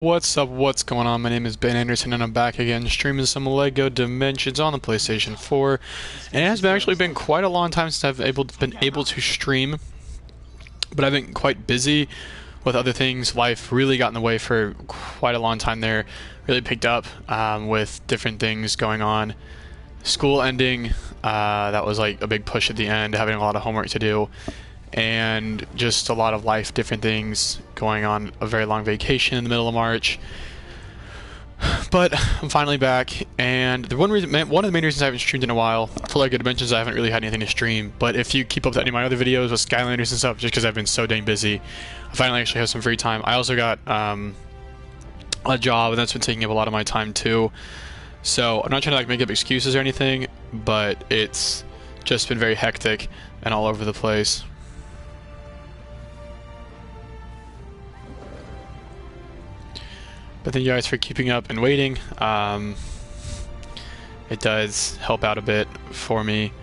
What's up, what's going on? My name is Ben Anderson and I'm back again streaming some LEGO Dimensions on the PlayStation 4. And it has actually been quite a long time since I've been able to stream, but I've been quite busy with other things. Life really got in the way for quite a long time there. Really picked up with different things going on. School ending, that was like a big push at the end, having a lot of homework to do. And just a lot of life, different things going on, a very long vacation in the middle of March. But I'm finally back, and one of the main reasons I haven't streamed in a while, for LEGO Dimensions, I haven't really had anything to stream. But if you keep up with any of my other videos with Skylanders and stuff, just because I've been so dang busy, I finally actually have some free time. I also got a job, and that's been taking up a lot of my time too. So I'm not trying to like make up excuses or anything, but it's just been very hectic and all over the place. But thank you guys for keeping up and waiting. It does help out a bit for me.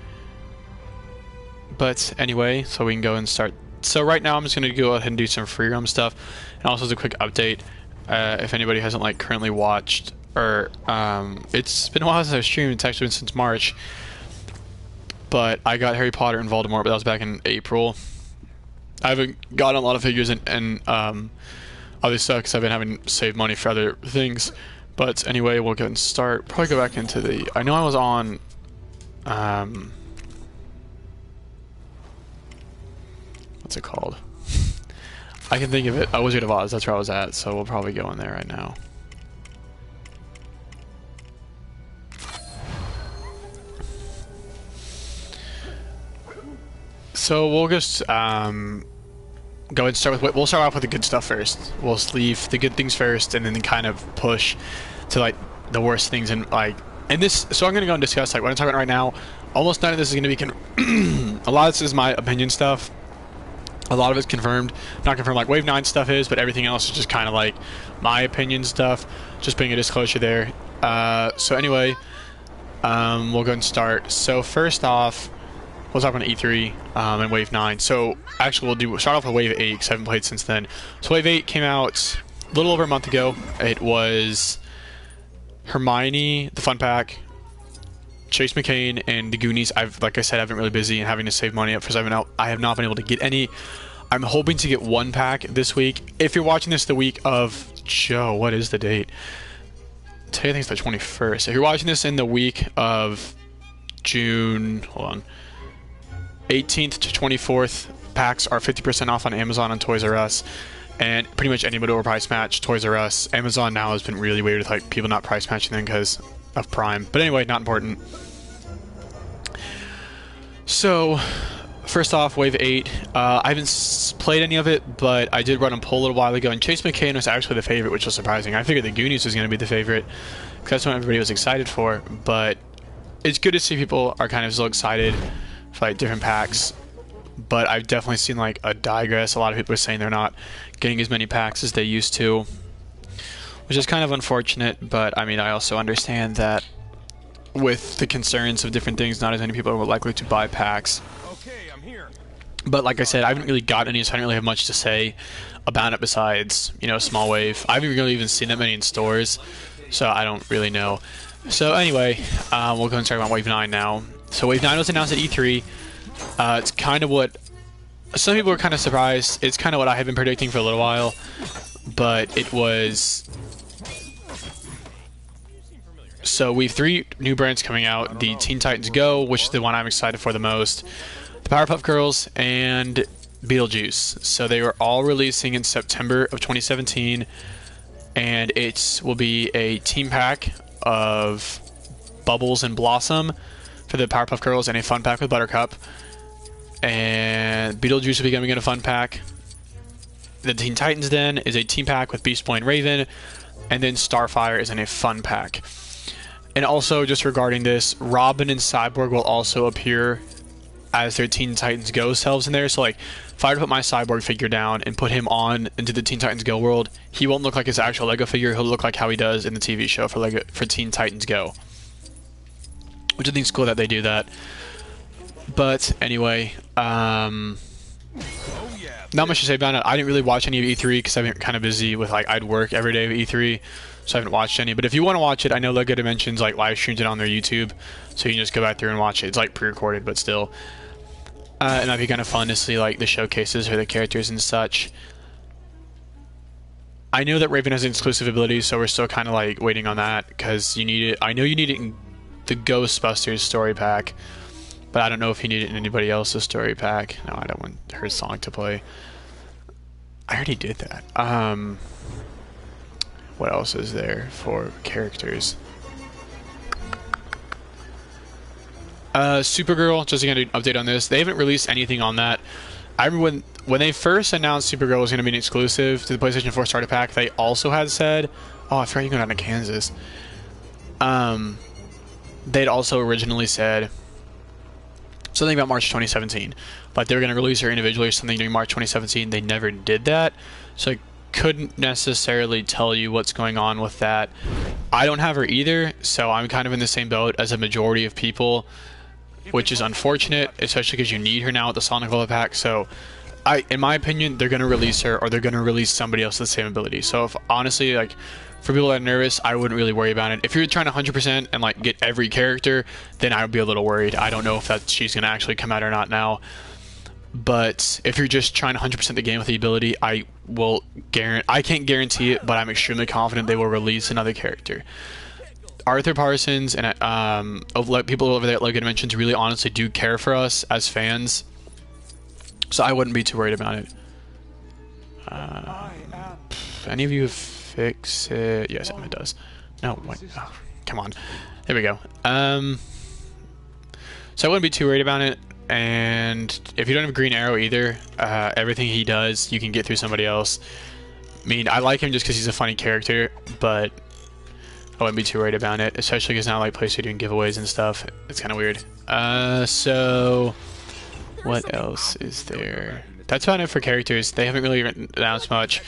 But anyway, so we can go and start. So right now I'm just going to go ahead and do some free roam stuff. And also as a quick update, if anybody hasn't like currently watched, or it's been a while since I've streamed. It's actually been since March. But I got Harry Potter and Voldemort, but that was back in April. I haven't gotten a lot of figures and other stuff because I've been having to save money for other things. But anyway, we'll go and start. Probably go back into the. I know I was on. What's it called? I can think of it. Wizard of Oz. That's where I was at. So we'll probably go in there right now. So we'll just go and start with. We'll start off with the good stuff first. We'll leave the good things first, and then kind of push to like the worst things. And like, and this. So I'm gonna go and discuss like what I'm talking about right now. Almost none of this is gonna be. A lot of this is my opinion stuff. A lot of it's confirmed. Not confirmed like Wave 9 stuff is, but everything else is just kind of like my opinion stuff. Just putting a disclosure there. So anyway, we'll go and start. So first off, we'll talk about E3 and Wave 9. So actually we'll start off with Wave 8 because I haven't played since then. So Wave 8 came out a little over a month ago. It was Hermione, the Fun Pack, Chase McCain, and the Goonies. Like I said, I've been really busy and having to save money up because I have not been able to get any. I'm hoping to get one pack this week. If you're watching this the week of Joe, what is the date? Today I think it's the 21st. If you're watching this in the week of June, hold on, 18th to 24th, packs are 50% off on Amazon and Toys R Us, and pretty much anybody will price match Toys R Us. Amazon now has been really weird with like people not price matching them because of Prime. But anyway, not important. So first off, Wave 8. I haven't played any of it, but I did run a poll a little while ago, and Chase McCain was actually the favorite, which was surprising. I figured the Goonies was going to be the favorite because that's what everybody was excited for. But it's good to see people are kind of so excited for like different packs. But I've definitely seen like a digress. A lot of people are saying they're not getting as many packs as they used to, which is kind of unfortunate. But I mean, I also understand that with the concerns of different things, not as many people are likely to buy packs. Okay, I'm here. But like I said, I haven't really got any, so I don't really have much to say about it besides, you know, Small Wave. I haven't really even seen that many in stores, so I don't really know. So anyway, we'll go and start about Wave 9 now. So Wave 9 was announced at E3. It's kind of what some people were kind of surprised. It's kind of what I have been predicting for a little while, but it was. So we have 3 new brands coming out: the Teen Titans Go, which is the one I'm excited for the most, the Powerpuff Girls, and Beetlejuice. So they were all releasing in September of 2017, and it will be a team pack of Bubbles and Blossom for the Powerpuff Girls, and a fun pack with Buttercup. And Beetlejuice will be coming in a fun pack. The Teen Titans then is a team pack with Beast Boy and Raven, and then Starfire is in a fun pack. And also, just regarding this, Robin and Cyborg will also appear as their Teen Titans Go selves in there. So like, if I were to put my Cyborg figure down and put him on into the Teen Titans Go world, he won't look like his actual Lego figure. He'll look like how he does in the TV show for Teen Titans Go, which I think is cool that they do that. But anyway, Oh yeah, not much to say about it. I didn't really watch any of E3 because I've been kind of busy with like I'd work every day of E3, so I haven't watched any. But if you want to watch it, I know LEGO Dimensions like live streams it on their YouTube, so you can just go back through and watch it. It's like pre-recorded, but still, and that'd be kind of fun to see like the showcases for the characters and such. I know that Raven has an exclusive ability, so we're still kind of like waiting on that because you need it. I know you need it in the Ghostbusters story pack, but I don't know if you need it in anybody else's story pack. No, I don't want her song to play. I already did that. What else is there for characters? Supergirl, just to get an update on this. They haven't released anything on that. I remember when they first announced Supergirl was going to be an exclusive to the PlayStation 4 starter pack, they also had said, oh, I forgot you're going down to Kansas. They'd also originally said something about March 2017. Like they were going to release her individually or something during March 2017. They never did that. So I couldn't necessarily tell you what's going on with that. I don't have her either, so I'm kind of in the same boat as a majority of people, which is unfortunate, especially because you need her now with the Sonic Level pack. So in my opinion, they're going to release her or they're going to release somebody else with the same ability. So if honestly, like for people that are nervous, I wouldn't really worry about it. If you're trying to 100% and like get every character, then I would be a little worried. I don't know if she's going to actually come out or not now. But if you're just trying to 100% the game with the ability, I can't guarantee it, but I'm extremely confident they will release another character. Arthur Parsons and people over there at LEGO Dimensions really honestly do care for us as fans, so I wouldn't be too worried about it. Any of you fix it? Yes, Emma does. No, wait, oh, come on. There we go. So I wouldn't be too worried about it. And if you don't have Green Arrow either, everything he does, you can get through somebody else. I mean, I like him just because he's a funny character, but I wouldn't be too worried about it, especially because now like PlayStation doing giveaways and stuff. It's kind of weird. So what else is there? That's about it for characters. They haven't really announced much.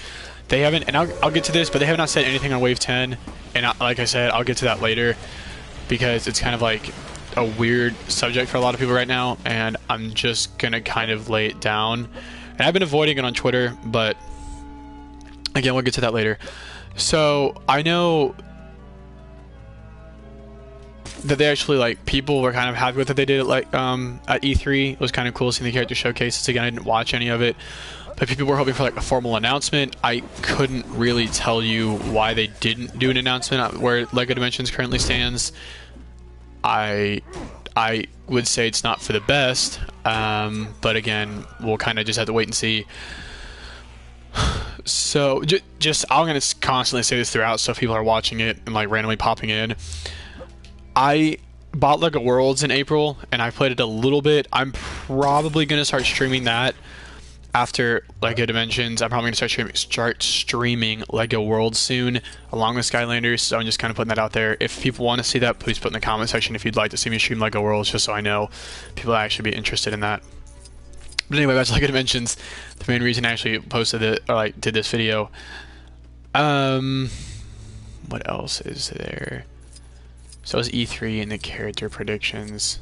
They haven't, and I'll get to this, but they have not said anything on Wave 10. And like I said, I'll get to that later because it's kind of like a weird subject for a lot of people right now, and I'm just gonna kind of lay it down. And I've been avoiding it on Twitter, but again, we'll get to that later. So I know that they actually like people were kind of happy with what they did at at E3. It was kind of cool seeing the character showcases again. I didn't watch any of it, but people were hoping for like a formal announcement. I couldn't really tell you why they didn't do an announcement where LEGO Dimensions currently stands. I would say it's not for the best, but again, we'll kind of just have to wait and see. So I'm gonna constantly say this throughout, so if people are watching it and like randomly popping in, I bought LEGO Worlds in April and I played it a little bit. I'm probably gonna start streaming that after LEGO Dimensions. I'm probably gonna start streaming LEGO Worlds soon, along with Skylanders. So I'm just kind of putting that out there. If people want to see that, please put in the comment section if you'd like to see me stream LEGO Worlds, just so I know people actually be interested in that. But anyway, that's LEGO Dimensions. The main reason I actually posted it or like did this video. What else is there? So it's E3 and the character predictions.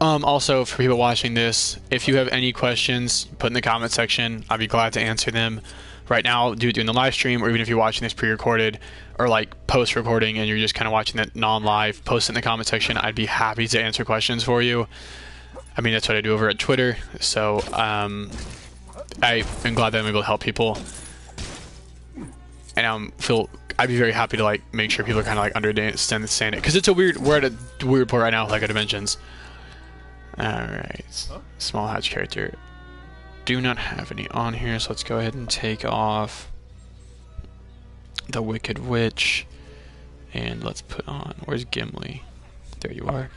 Also, for people watching this, if you have any questions, put in the comment section. I'd be glad to answer them. Right now, do it during the live stream, or even if you're watching this pre-recorded or like post-recording and you're just kind of watching it non-live, post it in the comment section. I'd be happy to answer questions for you. I mean, that's what I do over at Twitter. So I'm glad that I'm able to help people, and I'd be very happy to like make sure people kind of like understand it, because it's we're at a weird point right now with LEGO Dimensions. Alright, small hatch character. Do not have any on here, so let's go ahead and take off the Wicked Witch. And let's put on, where's Gimli? There you are.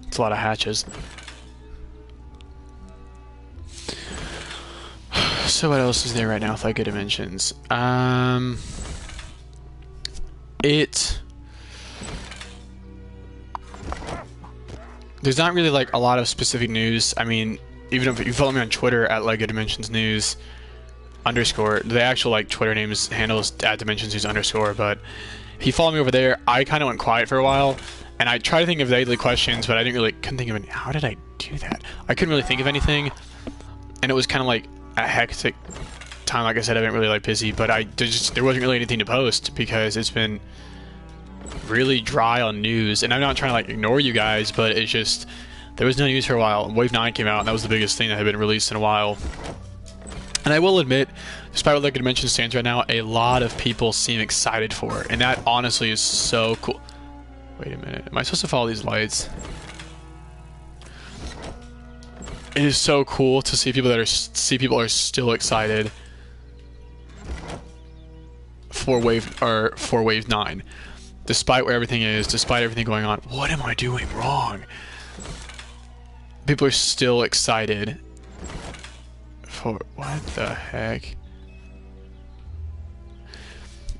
It's a lot of hatches. So what else is there right now with LEGO Dimensions? There's not really like a lot of specific news. I mean, even if you follow me on Twitter at Lego Dimensions News _, the actual like Twitter name's handles at Dimensions News _, but if you follow me over there, I kind of went quiet for a while, and I tried to think of daily questions, but I couldn't think of any. How did I do that? I couldn't really think of anything, and it was kind of like a hectic time. Like I said, I've been really like busy, but there wasn't really anything to post because it's been really dry on news, and I'm not trying to like ignore you guys, but it's just there was no news for a while. Wave 9 came out, and that was the biggest thing that had been released in a while. And I will admit, despite what Lego Dimensions stands right now, a lot of people seem excited for it, and that honestly is so cool. Wait a minute, am I supposed to follow these lights? It is so cool to see people are still excited for Wave 9, despite where everything is, despite everything going on. What am I doing wrong? People are still excited for what the heck?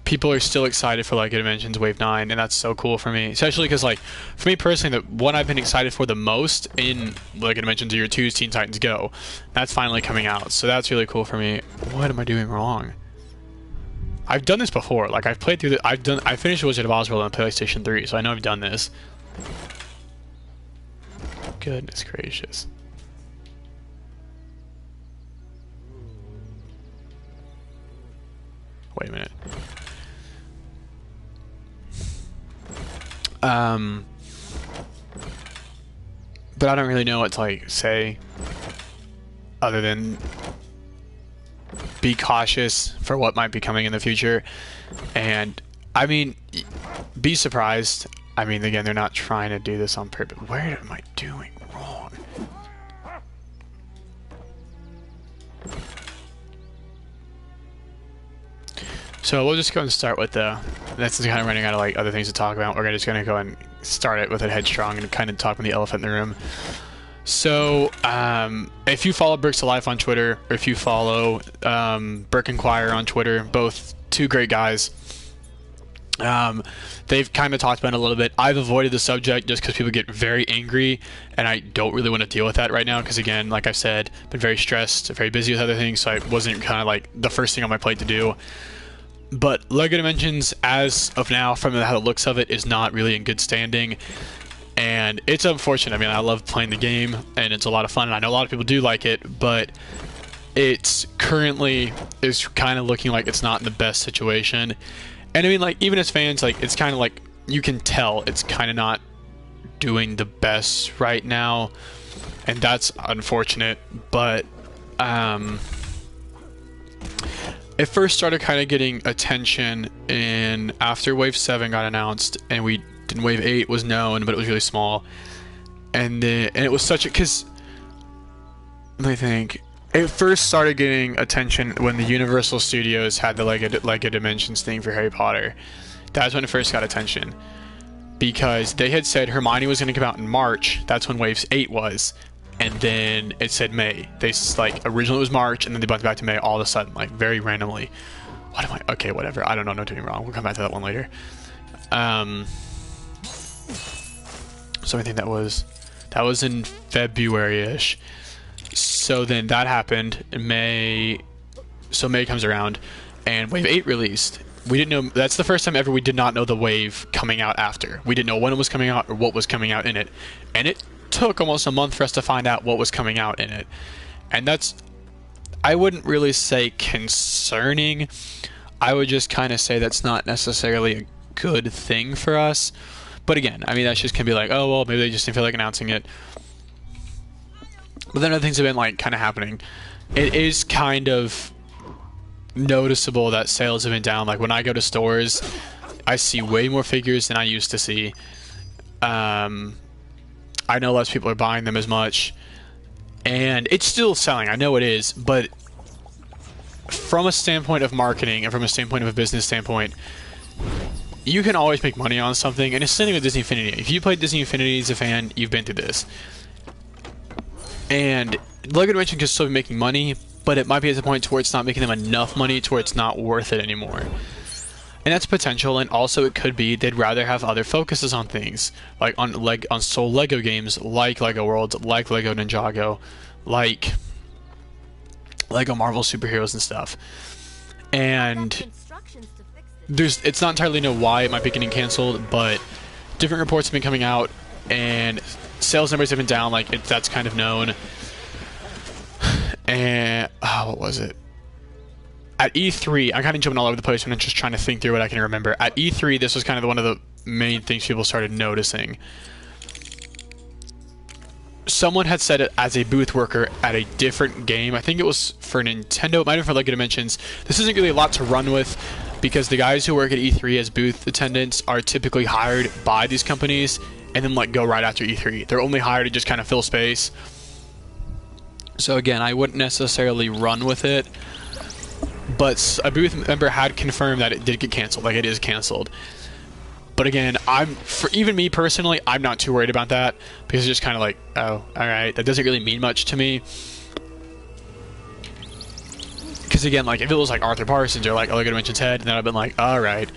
People are still excited for Lego Dimensions Wave 9, and that's so cool for me. Especially because, like, for me personally, the one I've been excited for the most in Lego Dimensions Year 2 is Teen Titans Go. That's finally coming out, so that's really cool for me. What am I doing wrong? I've done this before. Like, I've played through I finished Wizard of Oz World on PlayStation 3, so I know I've done this. Goodness gracious. Wait a minute. But I don't really know what to like say other than be cautious for what might be coming in the future. And I mean, be surprised. I mean, again, they're not trying to do this on purpose. Where am I doing wrong? So we'll just go and start with that's kind of running out of like other things to talk about. We're just going to go and start it with it headstrong and kind of talk with the elephant in the room. So if you follow Bricks to Life on Twitter, or if you follow Brick Inquirer on Twitter, both two great guys, they've kind of talked about it a little bit. I've avoided the subject just because people get very angry, and I don't really want to deal with that right now because, again, like I said, been very stressed, very busy with other things, so it wasn't kind of like the first thing on my plate to do. But Lego Dimensions, as of now, from how the looks of it, is not really in good standing. And it's unfortunate. I mean, I love playing the game, and it's a lot of fun, and I know a lot of people do like it, but it's currently is kind of looking like it's not in the best situation. And I mean, like, even as fans, like, it's kind of like, you can tell it's kind of not doing the best right now. And that's unfortunate, but, it first started kind of getting attention after Wave 7 got announced, and Wave 8 was known, but it was really small. And it was such a, because, let me think, it first started getting attention when the Universal Studios had the Lego Dimensions thing for Harry Potter. That's when it first got attention, because they had said Hermione was going to come out in March. That's when Wave 8 was. And then it said May. They like originally it was March, and then they bumped it back to May all of a sudden, like very randomly. What am I? Okay, whatever. I don't know. I'm doing wrong. We'll come back to that one later. So I think that was in February-ish. So then that happened in May. So May comes around, and Wave 8 released. We didn't know. That's the first time ever we did not know the wave coming out after. We didn't know when it was coming out or what was coming out in it, and it took almost a month for us to find out what was coming out in it. And that's, I wouldn't really say concerning. I would just kind of say that's not necessarily a good thing for us. But again, I mean, that's just can be like, oh well, maybe they just didn't feel like announcing it. But then other things have been like kind of happening. It is kind of noticeable that sales have been down. Like when I go to stores, I see way more figures than I used to see. I know less people are buying them as much, and it's still selling. I know it is, but from a standpoint of marketing and from a standpoint of a business standpoint, you can always make money on something, and it's the same with Disney Infinity. If you played Disney Infinity as a fan, you've been through this. And Lego Dimensions can still be making money, but it might be at the point to where it's not making them enough money to where it's not worth it anymore. And that's potential, and also it could be they'd rather have other focuses on things, like on Soul Lego games, like Lego Worlds, like Lego Ninjago, like Lego Marvel superheroes and stuff. And it's not entirely know why it might be getting canceled, but different reports have been coming out, and sales numbers have been down. Like that's kind of known. And what was it? At E3, I'm kind of jumping all over the place when I'm just trying to think through what I can remember. At E3, this was kind of one of the main things people started noticing. Someone had said it as a booth worker at a different game. I think it was for Nintendo. It might have been for LEGO Dimensions. This isn't really a lot to run with because the guys who work at E3 as booth attendants are typically hired by these companies and then like go right after E3. They're only hired to just kind of fill space. So again, I wouldn't necessarily run with it. But a booth member had confirmed that it did get canceled, like it is canceled. But again, for even me personally, I'm not too worried about that because it's just kind of like, oh, all right, that doesn't really mean much to me. Because again, like if it was like Arthur Parsons or like LEGO Dimensions head, then I've been like, all right.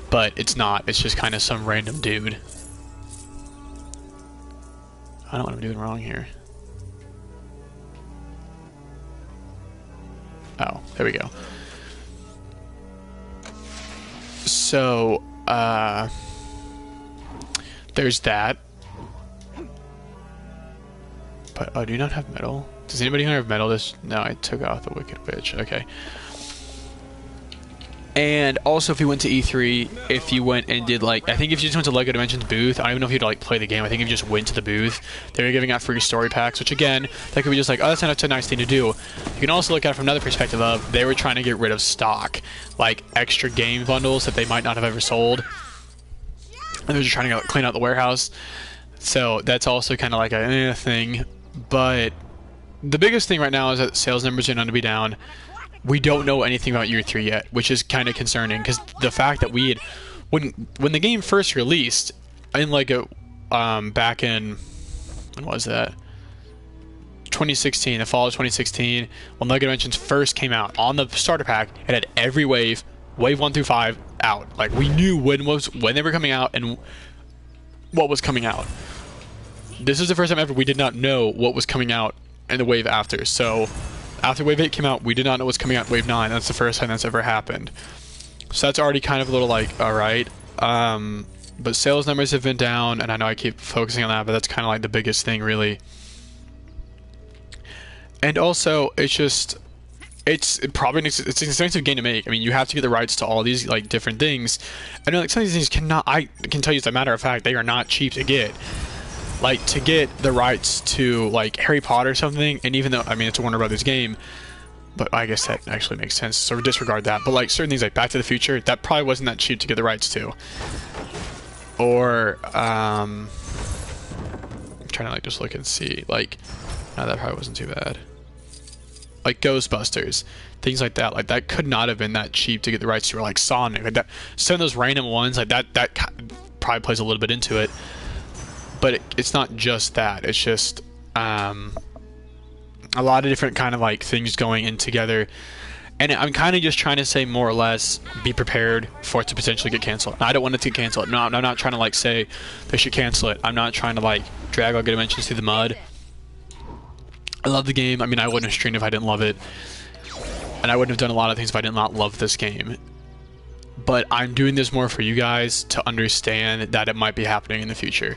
But it's not. It's just kind of some random dude. I don't know what I'm doing wrong here. Oh, there we go. So, there's that. But, oh, do you not have metal? Does anybody here have metal? No, I took out the Wicked Witch. Okay. And also, if you went to E3, if you went and did, like, I think if you just went to LEGO Dimensions booth, I don't even know if you'd, like, play the game. I think if you just went to the booth, they were giving out free story packs, which, again, that could be just like, oh, that's not a nice thing to do. You can also look at it from another perspective of, they were trying to get rid of stock, like, extra game bundles that they might not have ever sold. And they're just trying to clean out the warehouse. So, that's also kind of like a thing. But the biggest thing right now is that sales numbers are going to be down. We don't know anything about Year 3 yet, which is kind of concerning, because the fact that we had, when the game first released, in like back in, when was that? 2016, the fall of 2016, when LEGO Dimensions first came out, on the starter pack, it had every wave 1 through 5, out. Like, we knew when they were coming out and what was coming out. This is the first time ever we did not know what was coming out in the wave after, so after Wave 8 came out, we did not know what's coming out in Wave 9. That's the first time that's ever happened. So that's already kind of a little like, alright. But sales numbers have been down, and I know I keep focusing on that, but that's kind of like the biggest thing, really. And also, it's an expensive game to make. I mean, you have to get the rights to all these like different things. I know like some of these things I can tell you as a matter of fact, they are not cheap to get. Like, to get the rights to, like, Harry Potter or something, and even though, I mean, it's a Warner Brothers game, but I guess that actually makes sense, so disregard that. But, like, certain things like Back to the Future, that probably wasn't that cheap to get the rights to. Or, I'm trying to, like, just look and see, like, no, that probably wasn't too bad. Like, Ghostbusters, things like that could not have been that cheap to get the rights to, or, like, Sonic, like that, some of those random ones, like, that probably plays a little bit into it. But it's not just that. It's just a lot of different kind of like things going in together. And I'm kind of just trying to say more or less, be prepared for it to potentially get canceled. Now, I don't want it to get canceled. No, I'm not trying to like say they should cancel it. I'm not trying to like drag LEGO Dimensions through the mud. I love the game. I mean, I wouldn't have streamed if I didn't love it. And I wouldn't have done a lot of things if I did not love this game. But I'm doing this more for you guys to understand that it might be happening in the future.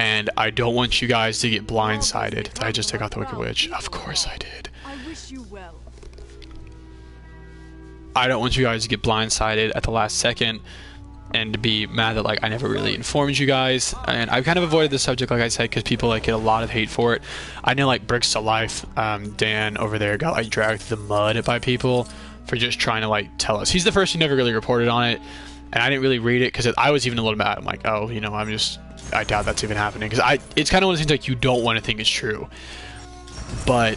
And I don't want you guys to get blindsided. Did I just take out the Wicked Witch? Of course I did. I wish you well. I don't want you guys to get blindsided at the last second and to be mad that like I never really informed you guys. And I've kind of avoided the subject, like I said, because people like get a lot of hate for it. I know like Bricks to Life, Dan over there got like dragged through the mud by people for just trying to like tell us. He's the first who never really reported on it, and I didn't really read it because I was even a little mad. I'm like, oh, you know, I doubt that's even happening, because it's kind of one of those things like you don't want to think it's true, but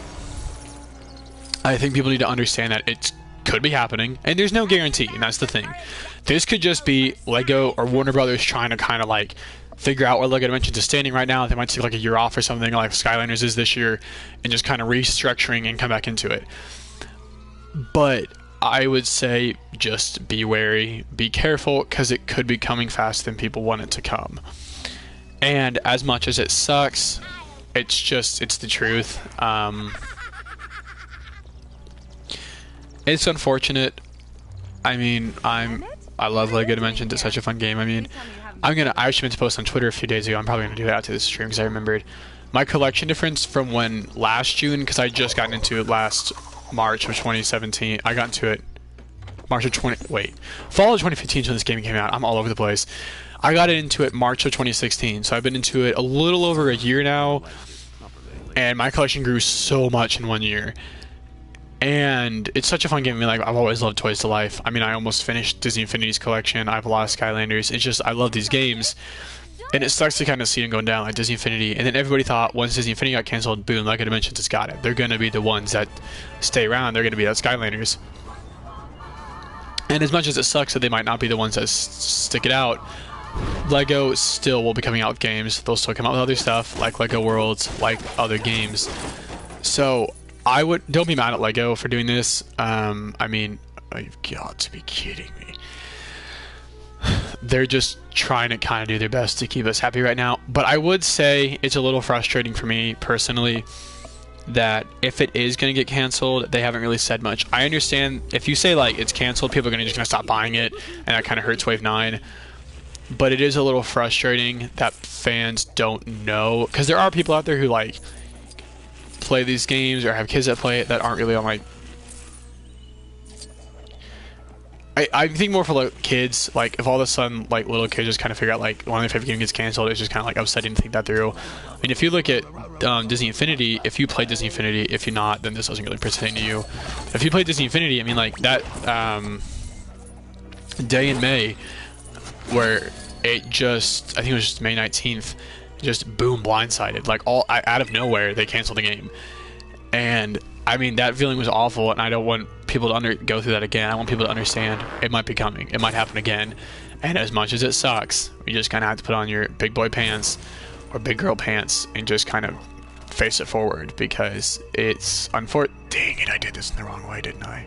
I think people need to understand that it could be happening, and there's no guarantee, and that's the thing. This could just be Lego or Warner Brothers trying to kind of like figure out where LEGO Dimensions is standing right now. They might take like a year off or something, like Skylanders is this year, and just kind of restructuring and come back into it. But I would say just be wary, be careful, because it could be coming faster than people want it to come. And as much as it sucks, it's just, it's the truth. It's unfortunate. I mean, I love LEGO Dimensions. It's such a fun game. I mean, I actually meant to post on Twitter a few days ago. I'm probably gonna do that after this stream because I remembered my collection difference from when last June, because I just got into it last March of 2017. I got into it fall of 2015 when this game came out. I'm all over the place. I got into it March of 2016, so I've been into it a little over a year now, and my collection grew so much in 1 year. And it's such a fun game. I mean, like, I've always loved Toys to Life. I mean, I almost finished Disney Infinity's collection. I have a lot of Skylanders. It's just, I love these games. And it sucks to kind of see them going down, like Disney Infinity. And then everybody thought once Disney Infinity got canceled, boom, LEGO Dimensions has got it. They're going to be the ones that stay around. They're going to be the Skylanders. And as much as it sucks that they might not be the ones that stick it out, LEGO still will be coming out with games. They'll still come out with other stuff, like LEGO Worlds, like other games. So don't be mad at LEGO for doing this. I mean, you've got to be kidding me. They're just trying to kind of do their best to keep us happy right now. But I would say it's a little frustrating for me personally that if it is going to get canceled, they haven't really said much. I understand if you say like it's canceled, people are just going to stop buying it, and that kind of hurts Wave 9. But it is a little frustrating that fans don't know, because there are people out there who like play these games or have kids that play it that aren't really on like, I think more for like kids, like if all of a sudden like little kids just kind of figure out like one of their favorite games gets canceled, it's just kind of like upsetting to think that through. I mean, if you look at Disney Infinity, if you play Disney Infinity, if you're not, then this doesn't really pertain to you. If you play Disney Infinity, I mean, like that day in May where it just, I think it was just May 19th, just boom, blindsided, like all out of nowhere they canceled the game. And I mean, that feeling was awful, and I don't want people to go through that again. I want people to understand it might be coming, it might happen again, and as much as it sucks, you just kind of have to put on your big boy pants or big girl pants and just kind of face it forward, because it's unfortunate. Dang it, I did this in the wrong way, didn't I?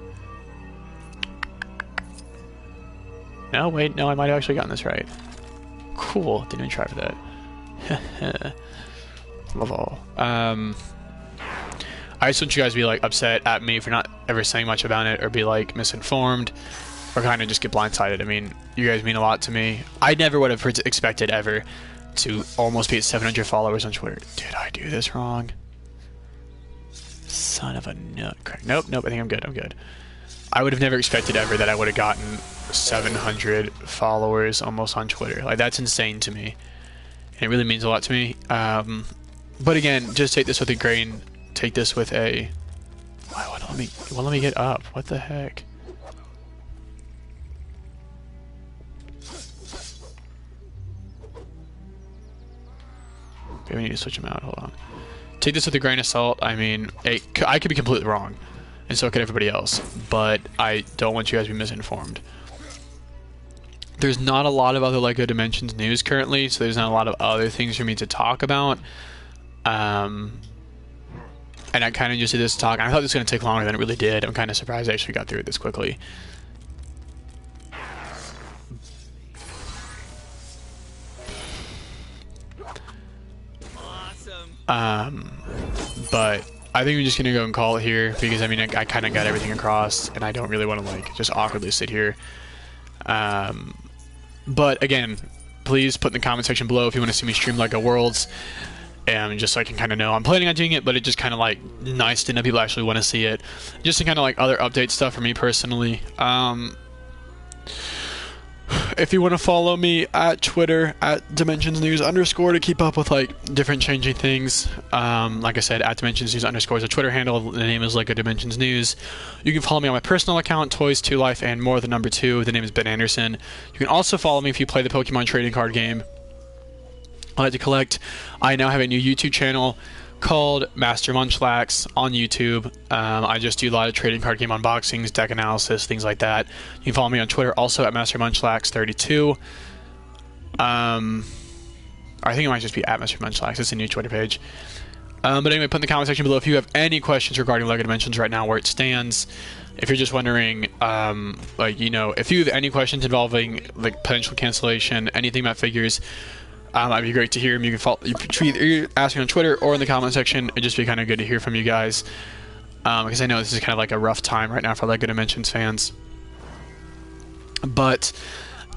No, wait, no, I might have actually gotten this right. Cool, didn't even try for that. Love all. I just want you guys to be like upset at me for not ever saying much about it, or be like misinformed, or kind of just get blindsided. I mean, you guys mean a lot to me. I never would have expected ever to almost be at 700 followers on Twitter. Did I do this wrong? Son of a nutcracker. Nope, I think I'm good. I would have never expected ever that I would have gotten 700 followers almost on Twitter. Like, that's insane to me. And it really means a lot to me. But again, just take this with a grain. Take this with a... Why won't let me get up? What the heck? Maybe we need to switch them out. Hold on. Take this with a grain of salt. I mean, I could be completely wrong, and so could everybody else. But I don't want you guys to be misinformed. There's not a lot of other LEGO Dimensions news currently, so there's not a lot of other things for me to talk about. And I kind of just did this talk. I thought this was going to take longer than it really did. I'm kind of surprised I actually got through it this quickly. But I think we're just going to go and call it here, because I mean, I kind of got everything across, and I don't really want to like just awkwardly sit here. But again, please put in the comment section below if you want to see me stream LEGO Worlds. And just so I can kind of know I'm planning on doing it, but it's just kind of like nice to know people actually want to see it. Just to kind of like other update stuff for me personally. If you want to follow me at Twitter at DimensionsNews_ to keep up with like different changing things. Like I said, at DimensionsNews_ is a Twitter handle. The name is LEGO Dimensions News. You can follow me on my personal account, Toys2Life and More, the number 2. The name is Ben Anderson. You can also follow me if you play the Pokemon trading card game I like to collect. I now have a new YouTube channel called Master Munchlax on YouTube. I just do a lot of trading card game unboxings, deck analysis, things like that. You can follow me on Twitter also at Master Munchlax32. I think it might just be at Master Munchlax. It's a new Twitter page. But anyway, put in the comment section below if you have any questions regarding LEGO Dimensions right now, where it stands. If you're just wondering, like, you know, if you have any questions involving like potential cancellation, anything about figures, It'd be great to hear them. You can follow, you can ask me on Twitter or in the comment section. It'd just be kind of good to hear from you guys, because I know this is kind of like a rough time right now for LEGO Dimensions fans. But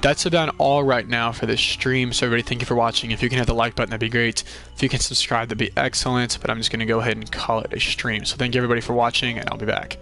that's about all right now for this stream. So everybody, thank you for watching. If you can hit the like button, that'd be great. If you can subscribe, that'd be excellent. But I'm just going to go ahead and call it a stream. So thank you everybody for watching, and I'll be back.